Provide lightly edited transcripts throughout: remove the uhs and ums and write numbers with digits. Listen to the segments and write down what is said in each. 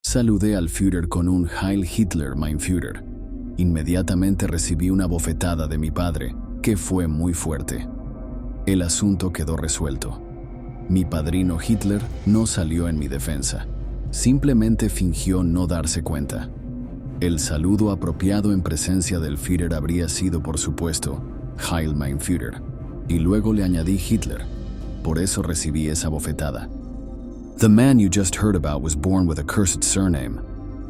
Saludé al Führer con un Heil Hitler, mein Führer. Inmediatamente recibí una bofetada de mi padre, que fue muy fuerte. El asunto quedó resuelto. Mi padrino Hitler no salió en mi defensa. Simplemente fingió no darse cuenta. El saludo apropiado en presencia del Führer habría sido, por supuesto, Heil mein Führer, y luego le añadí Hitler. Por eso recibí esa bofetada. The man you just heard about was born with a cursed surname.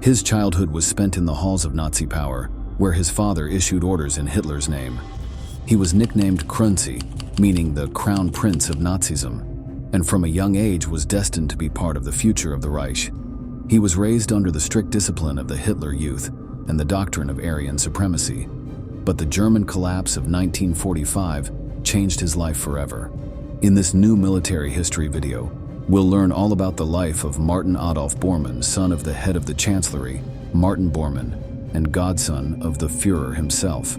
His childhood was spent in the halls of Nazi power, where his father issued orders in Hitler's name. He was nicknamed Krunzi, meaning the crown prince of Nazism, and from a young age was destined to be part of the future of the Reich. He was raised under the strict discipline of the Hitler Youth and the doctrine of Aryan supremacy. But the German collapse of 1945 changed his life forever. In this new military history video, we'll learn all about the life of Martin Adolf Bormann, son of the head of the Chancellery, Martin Bormann, and godson of the Führer himself.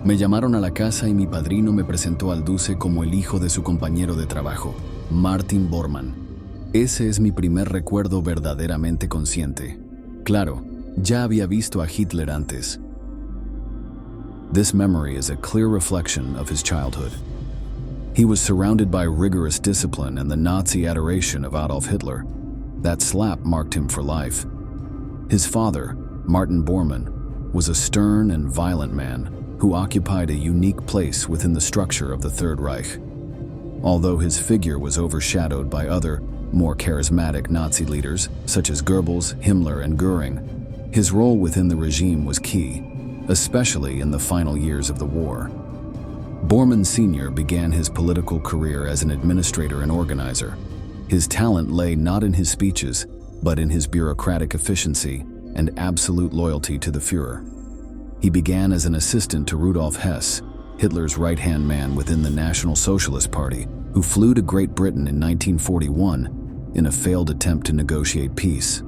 Me llamaron a la casa y mi padrino me presentó al Duce como el hijo de su compañero de trabajo, Martin Bormann. Ese es mi primer recuerdo verdaderamente consciente. Claro, ya había visto a Hitler antes. This memory is a clear reflection of his childhood. He was surrounded by rigorous discipline and the Nazi adoration of Adolf Hitler. That slap marked him for life. His father, Martin Bormann, was a stern and violent man who occupied a unique place within the structure of the Third Reich. Although his figure was overshadowed by other, more charismatic Nazi leaders, such as Goebbels, Himmler, and Göring, his role within the regime was key, especially in the final years of the war. Bormann Sr. began his political career as an administrator and organizer. His talent lay not in his speeches, but in his bureaucratic efficiency and absolute loyalty to the Führer. He began as an assistant to Rudolf Hess, Hitler's right-hand man within the National Socialist Party, who flew to Great Britain in 1941 in a failed attempt to negotiate peace.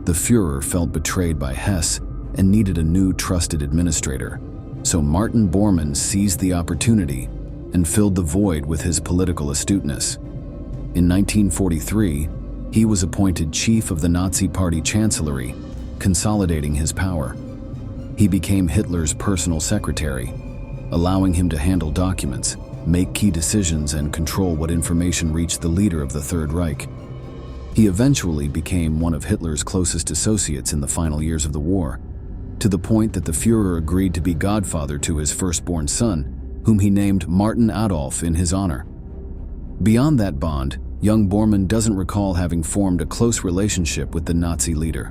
The Führer felt betrayed by Hess and needed a new trusted administrator. So Martin Bormann seized the opportunity and filled the void with his political astuteness. In 1943, he was appointed chief of the Nazi Party Chancellery, consolidating his power. He became Hitler's personal secretary, allowing him to handle documents, make key decisions, and control what information reached the leader of the Third Reich. He eventually became one of Hitler's closest associates in the final years of the war, to the point that the Führer agreed to be godfather to his firstborn son, whom he named Martin Adolf in his honor. Beyond that bond, young Bormann doesn't recall having formed a close relationship with the Nazi leader.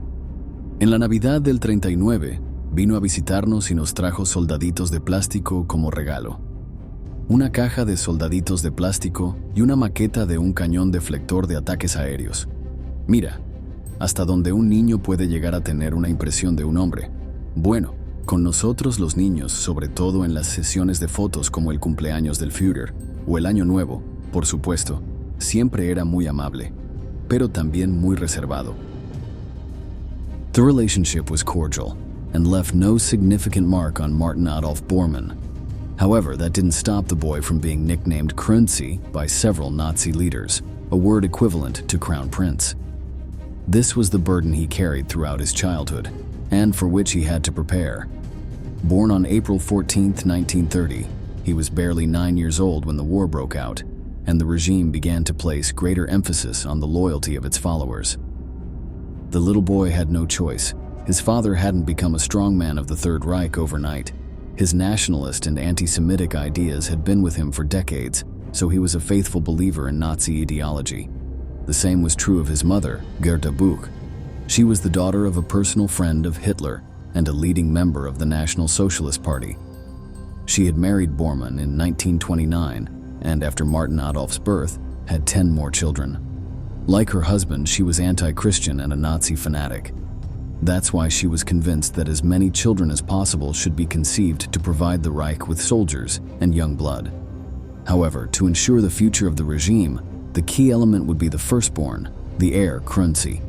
En la Navidad del 39, vino a visitarnos y nos trajo soldaditos de plástico como regalo. Una caja de soldaditos de plástico y una maqueta de un cañón deflector de ataques aéreos. Mira, hasta donde un niño puede llegar a tener una impresión de un hombre. Bueno, con nosotros los niños, sobre todo en las sesiones de fotos como el cumpleaños del Führer o el Año Nuevo, por supuesto, siempre era muy amable, pero también muy reservado. The relationship was cordial and left no significant mark on Martin Adolf Bormann. However, that didn't stop the boy from being nicknamed Krunzi by several Nazi leaders, a word equivalent to Crown Prince. This was the burden he carried throughout his childhood, and for which he had to prepare. Born on April 14, 1930, he was barely 9 years old when the war broke out, and the regime began to place greater emphasis on the loyalty of its followers. The little boy had no choice. His father hadn't become a strongman of the Third Reich overnight. His nationalist and anti-Semitic ideas had been with him for decades, so he was a faithful believer in Nazi ideology. The same was true of his mother, Gerda Buch. She was the daughter of a personal friend of Hitler and a leading member of the National Socialist Party. She had married Bormann in 1929, and after Martin Adolf's birth, had 10 more children. Like her husband, she was anti-Christian and a Nazi fanatic. That's why she was convinced that as many children as possible should be conceived to provide the Reich with soldiers and young blood. However, to ensure the future of the regime, the key element would be the firstborn, the heir Krunzi.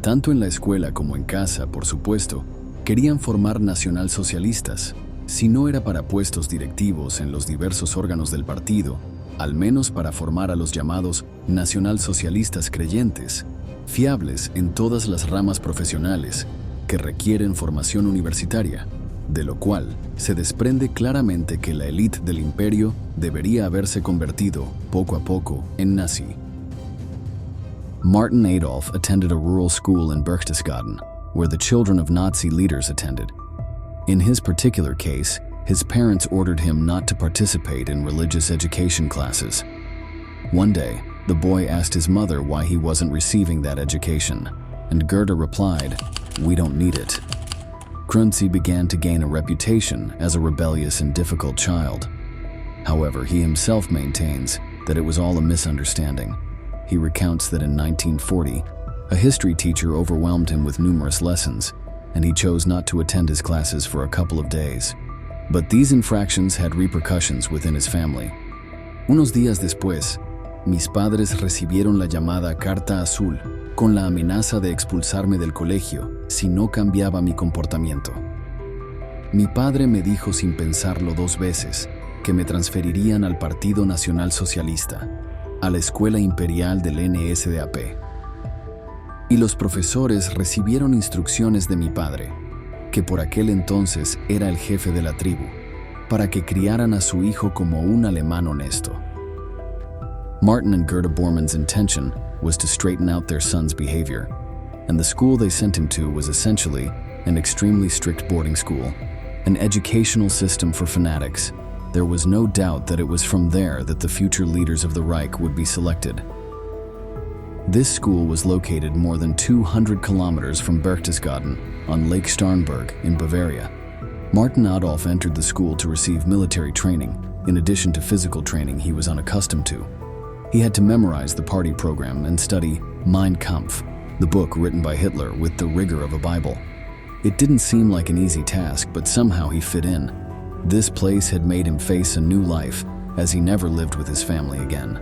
Tanto en la escuela como en casa, por supuesto, querían formar nacionalsocialistas. Si no era para puestos directivos en los diversos órganos del partido, al menos para formar a los llamados nacionalsocialistas creyentes, fiables en todas las ramas profesionales que requieren formación universitaria, de lo cual se desprende claramente que la élite del imperio debería haberse convertido, poco a poco, en nazi. Martin Adolf attended a rural school in Berchtesgaden, where the children of Nazi leaders attended. In his particular case, his parents ordered him not to participate in religious education classes. One day, the boy asked his mother why he wasn't receiving that education, and Goethe replied, "We don't need it." Krönzi began to gain a reputation as a rebellious and difficult child. However, he himself maintains that it was all a misunderstanding. He recounts that in 1940, a history teacher overwhelmed him with numerous lessons, and he chose not to attend his classes for a couple of days. But these infractions had repercussions within his family. Unos días después, mis padres recibieron la llamada Carta Azul con la amenaza de expulsarme del colegio si no cambiaba mi comportamiento. Mi padre me dijo sin pensarlo 2 veces que me transferirían al Partido Nacional Socialista, a la Escuela Imperial del NSDAP. Y los profesores recibieron instrucciones de mi padre, que por aquel entonces era el jefe de la tribu, para que criaran a su hijo como un alemán honesto. Martin and Goethe Bormann's intention was to straighten out their son's behavior, and the school they sent him to was essentially an extremely strict boarding school, an educational system for fanatics. There was no doubt that it was from there that the future leaders of the Reich would be selected. This school was located more than 200 kilometers from Berchtesgaden on Lake Starnberg in Bavaria. Martin Adolf entered the school to receive military training, in addition to physical training he was unaccustomed to. He had to memorize the party program and study Mein Kampf, the book written by Hitler, with the rigor of a Bible. It didn't seem like an easy task, but somehow he fit in. This place had made him face a new life, as he never lived with his family again.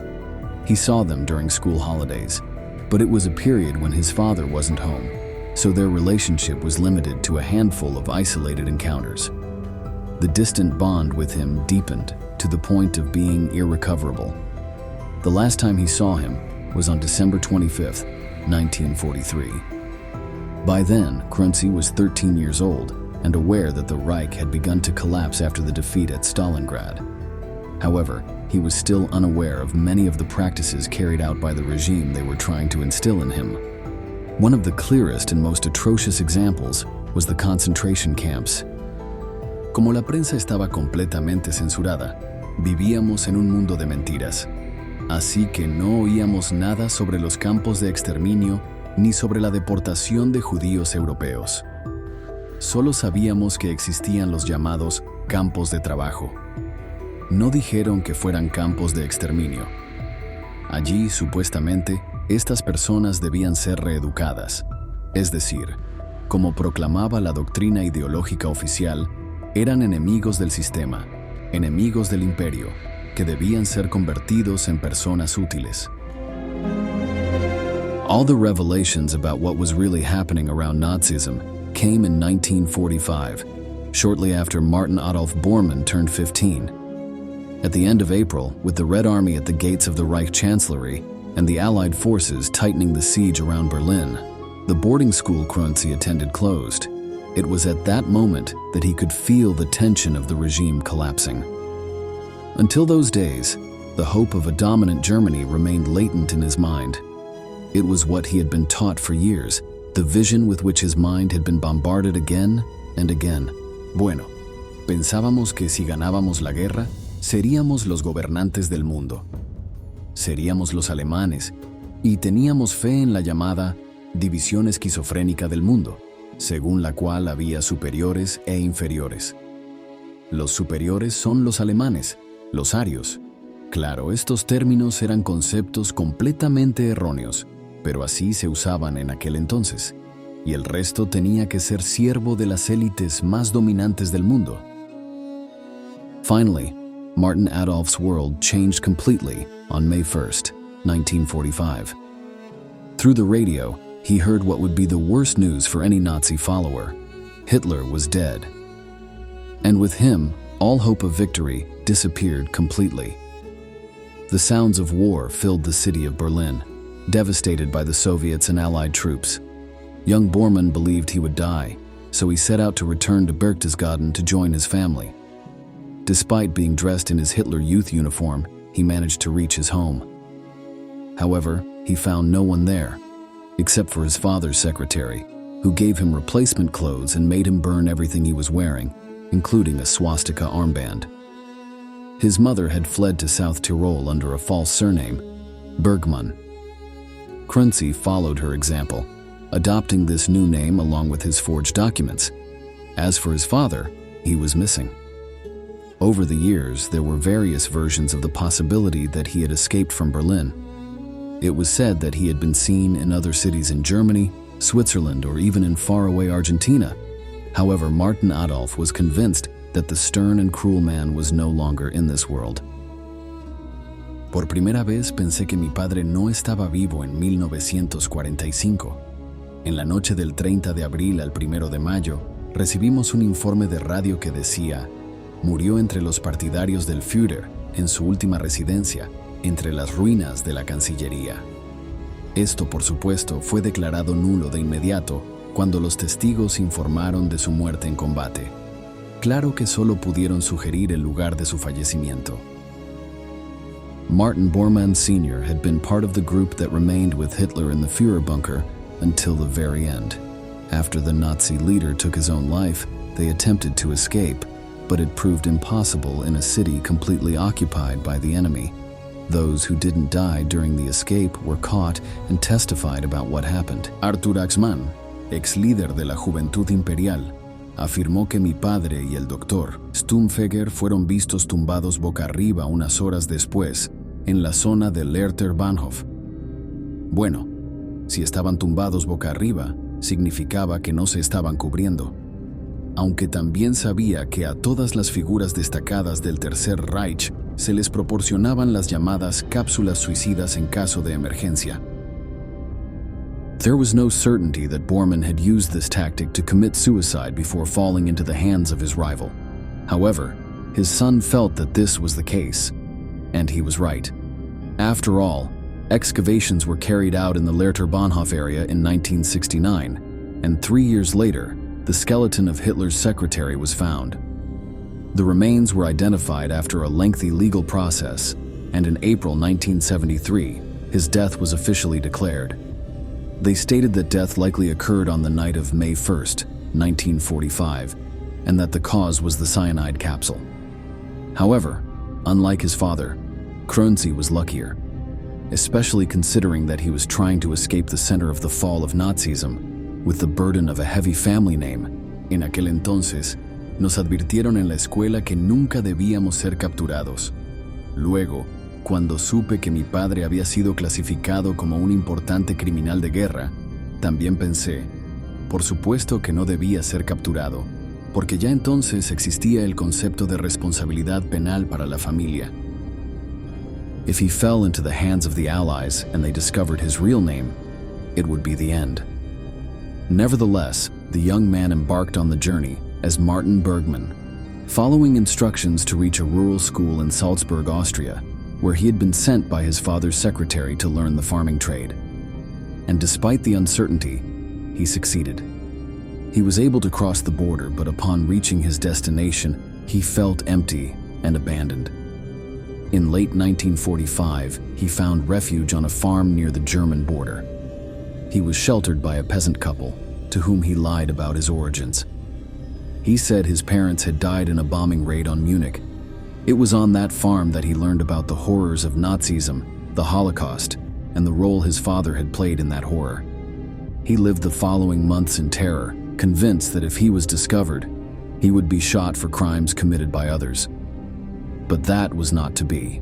He saw them during school holidays, but it was a period when his father wasn't home, so their relationship was limited to a handful of isolated encounters. The distant bond with him deepened to the point of being irrecoverable. The last time he saw him was on December 25, 1943. By then, Krönzi was 13 years old and aware that the Reich had begun to collapse after the defeat at Stalingrad. However, he was still unaware of many of the practices carried out by the regime they were trying to instill in him. One of the clearest and most atrocious examples was the concentration camps. Como la prensa estaba completamente censurada, vivíamos en un mundo de mentiras. Así que no oíamos nada sobre los campos de exterminio ni sobre la deportación de judíos europeos. Solo sabíamos que existían los llamados campos de trabajo. No dijeron que fueran campos de exterminio. Allí, supuestamente, estas personas debían ser reeducadas. Es decir, como proclamaba la doctrina ideológica oficial, eran enemigos del sistema, enemigos del imperio, que debían ser convertidos en personas útiles. All the revelations about what was really happening around Nazism came in 1945, shortly after Martin Adolf Bormann turned 15. At the end of April, with the Red Army at the gates of the Reich Chancellery and the Allied forces tightening the siege around Berlin, the boarding school Krönzi attended closed. It was at that moment that he could feel the tension of the regime collapsing. Until those days, the hope of a dominant Germany remained latent in his mind. It was what he had been taught for years, the vision with which his mind had been bombarded again and again. Bueno, pensábamos que si ganábamos la guerra, seríamos los gobernantes del mundo. Seríamos los alemanes, y teníamos fe en la llamada división esquizofrénica del mundo, según la cual había superiores e inferiores. Los superiores son los alemanes, los arios. Claro, estos términos eran conceptos completamente erróneos, pero así se usaban en aquel entonces, y el resto tenía que ser siervo de las élites más dominantes del mundo. Finally, Martin Adolf's world changed completely on May 1st, 1945. Through the radio, he heard what would be the worst news for any Nazi follower. Hitler was dead. And with him, all hope of victory disappeared completely. The sounds of war filled the city of Berlin, devastated by the Soviets and Allied troops. Young Bormann believed he would die, so he set out to return to Berchtesgaden to join his family. Despite being dressed in his Hitler Youth uniform, he managed to reach his home. However, he found no one there, except for his father's secretary, who gave him replacement clothes and made him burn everything he was wearing, including a swastika armband. His mother had fled to South Tyrol under a false surname, Bergmann. Krönzi followed her example, adopting this new name along with his forged documents. As for his father, he was missing. Over the years, there were various versions of the possibility that he had escaped from Berlin. It was said that he had been seen in other cities in Germany, Switzerland, or even in faraway Argentina. However, Martin Adolf was convinced that the stern and cruel man was no longer in this world. Por primera vez pensé que mi padre no estaba vivo en 1945. En la noche del 30 de abril al 1 de mayo, recibimos un informe de radio que decía: murió entre los partidarios del Führer en su última residencia, entre las ruinas de la Cancillería. Esto, por supuesto, fue declarado nulo de inmediato cuando los testigos informaron de su muerte en combate. Claro que solo pudieron sugerir el lugar de su fallecimiento. Martin Bormann Sr. had been part of the group that remained with Hitler in the Führer bunker until the very end. After the Nazi leader took his own life, they attempted to escape, but it proved impossible in a city completely occupied by the enemy. Those who didn't die during the escape were caught and testified about what happened. Arthur Axmann, ex líder de la Juventud Imperial, afirmó que mi padre y el doctor Stumpfegger fueron vistos tumbados boca arriba unas horas después, en la zona de Lehrter Bahnhof. Bueno, si estaban tumbados boca arriba, significaba que no se estaban cubriendo. Aunque también sabía que a todas las figuras destacadas del Tercer Reich se les proporcionaban las llamadas cápsulas suicidas en caso de emergencia. There was no certainty that Bormann had used this tactic to commit suicide before falling into the hands of his rival. However, his son felt that this was the case, and he was right. After all, excavations were carried out in the Lehrter Bahnhof area in 1969, and 3 years later, the skeleton of Hitler's secretary was found. The remains were identified after a lengthy legal process, and in April 1973, his death was officially declared. They stated that death likely occurred on the night of May 1st, 1945, and that the cause was the cyanide capsule. However, unlike his father, Krönzi was luckier, especially considering that he was trying to escape the center of the fall of Nazism with the burden of a heavy family name. En aquel entonces, nos advirtieron en la escuela que nunca debíamos ser capturados. Luego, cuando supe que mi padre había sido clasificado como un importante criminal de guerra, también pensé, por supuesto que no debía ser capturado, porque ya entonces existía el concepto de responsabilidad penal para la familia. If he fell into the hands of the Allies and they discovered his real name, it would be the end. Nevertheless, the young man embarked on the journey as Martin Bergmann, following instructions to reach a rural school in Salzburg, Austria, where he had been sent by his father's secretary to learn the farming trade. And despite the uncertainty, he succeeded. He was able to cross the border, but upon reaching his destination, he felt empty and abandoned. In late 1945, he found refuge on a farm near the German border. He was sheltered by a peasant couple, to whom he lied about his origins. He said his parents had died in a bombing raid on Munich. It was on that farm that he learned about the horrors of Nazism, the Holocaust, and the role his father had played in that horror. He lived the following months in terror, convinced that if he was discovered, he would be shot for crimes committed by others. But that was not to be.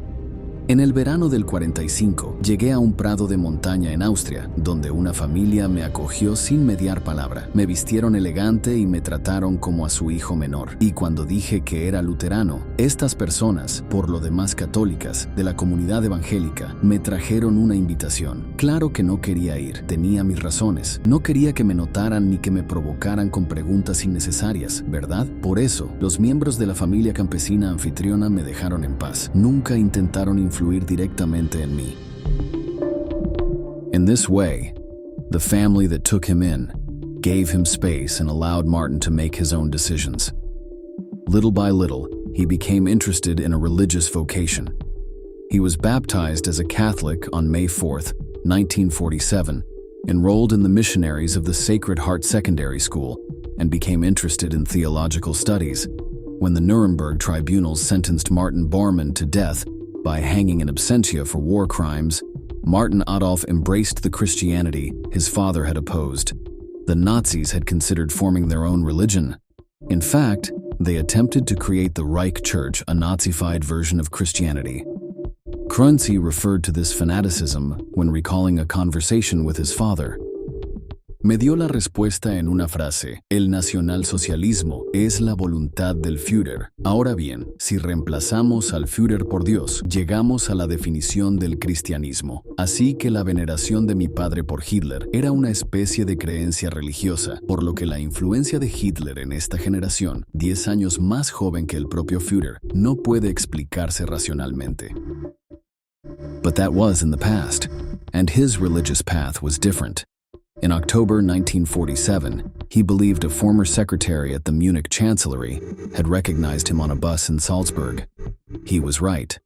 En el verano del 45, llegué a un prado de montaña en Austria, donde una familia me acogió sin mediar palabra. Me vistieron elegante y me trataron como a su hijo menor. Y cuando dije que era luterano, estas personas, por lo demás católicas, de la comunidad evangélica, me trajeron una invitación. Claro que no quería ir, tenía mis razones. No quería que me notaran ni que me provocaran con preguntas innecesarias, ¿verdad? Por eso, los miembros de la familia campesina anfitriona me dejaron en paz. Nunca intentaron influir directamente en mí. In this way, the family that took him in gave him space and allowed Martin to make his own decisions. Little by little, he became interested in a religious vocation. He was baptized as a Catholic on May 4th, 1947, enrolled in the missionaries of the Sacred Heart Secondary School, and became interested in theological studies. When the Nuremberg tribunals sentenced Martin Bormann to death by hanging in absentia for war crimes, Martin Adolf embraced the Christianity his father had opposed. The Nazis had considered forming their own religion. In fact, they attempted to create the Reich Church, a Nazified version of Christianity. Krönzi referred to this fanaticism when recalling a conversation with his father. Me dio la respuesta en una frase: el nacionalsocialismo es la voluntad del Führer. Ahora bien, si reemplazamos al Führer por Dios, llegamos a la definición del cristianismo. Así que la veneración de mi padre por Hitler era una especie de creencia religiosa, por lo que la influencia de Hitler en esta generación, 10 años más joven que el propio Führer, no puede explicarse racionalmente. But that was in the past, and his religious path was different. In October 1947, he believed a former secretary at the Munich Chancellery had recognized him on a bus in Salzburg. He was right.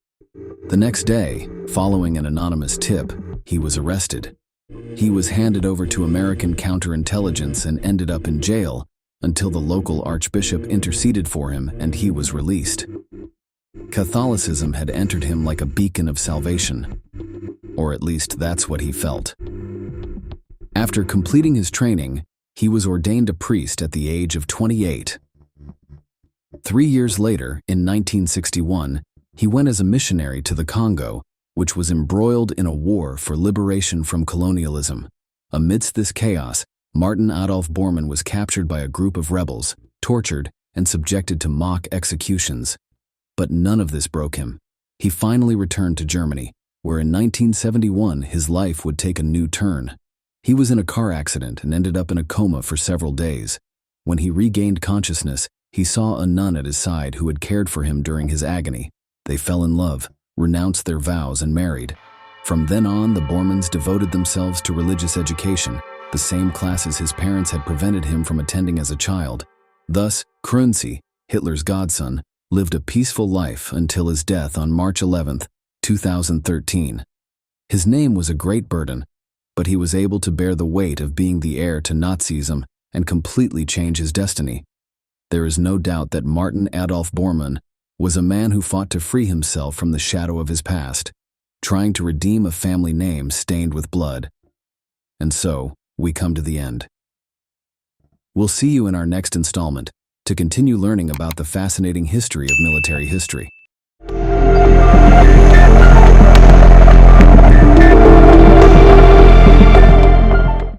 The next day, following an anonymous tip, he was arrested. He was handed over to American counterintelligence and ended up in jail until the local archbishop interceded for him and he was released. Catholicism had entered him like a beacon of salvation, or at least that's what he felt. After completing his training, he was ordained a priest at the age of 28. 3 years later, in 1961, he went as a missionary to the Congo, which was embroiled in a war for liberation from colonialism. Amidst this chaos, Martin Adolf Bormann was captured by a group of rebels, tortured, and subjected to mock executions. But none of this broke him. He finally returned to Germany, where in 1971 his life would take a new turn. He was in a car accident and ended up in a coma for several days. When he regained consciousness, he saw a nun at his side who had cared for him during his agony. They fell in love, renounced their vows, and married. From then on, the Bormanns devoted themselves to religious education, the same classes his parents had prevented him from attending as a child. Thus, Krönzi, Hitler's godson, lived a peaceful life until his death on March 11, 2013. His name was a great burden, but he was able to bear the weight of being the heir to Nazism and completely change his destiny. There is no doubt that Martin Adolf Bormann was a man who fought to free himself from the shadow of his past, trying to redeem a family name stained with blood. And so, we come to the end. We'll see you in our next installment to continue learning about the fascinating history of military history.